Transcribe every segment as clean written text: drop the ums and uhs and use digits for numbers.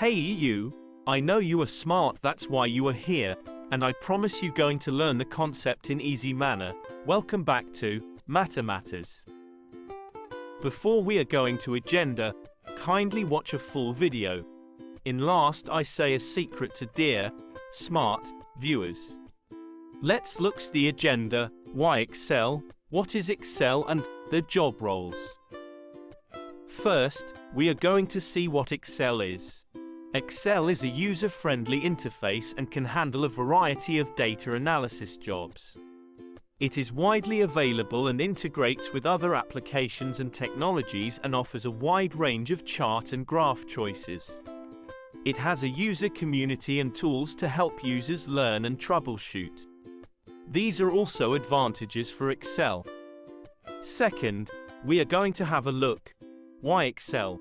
Hey you, I know you are smart, that's why you are here, and I promise you going to learn the concept in easy manner. Welcome back to Matter Matters. Before we are going to agenda, kindly watch a full video. In last I say a secret to dear, smart, viewers. Let's looks the agenda, why Excel, what is Excel and the job roles. First, we are going to see what Excel is. Excel is a user-friendly interface and can handle a variety of data analysis jobs. It is widely available and integrates with other applications and technologies and offers a wide range of chart and graph choices. It has a user community and tools to help users learn and troubleshoot. These are also advantages for Excel. Second, we are going to have a look. Why Excel?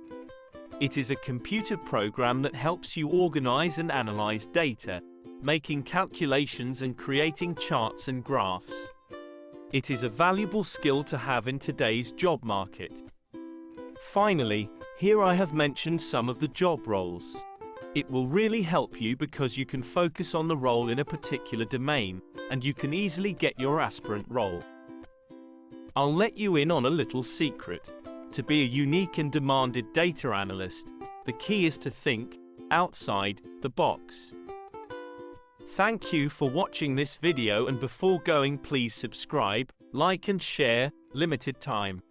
It is a computer program that helps you organize and analyze data, making calculations and creating charts and graphs. It is a valuable skill to have in today's job market. Finally, here I have mentioned some of the job roles. It will really help you because you can focus on the role in a particular domain, and you can easily get your aspirant role. I'll let you in on a little secret. To be a unique and demanded data analyst, the key is to think outside the box. Thank you for watching this video, and before going please subscribe, like and share. Limited time.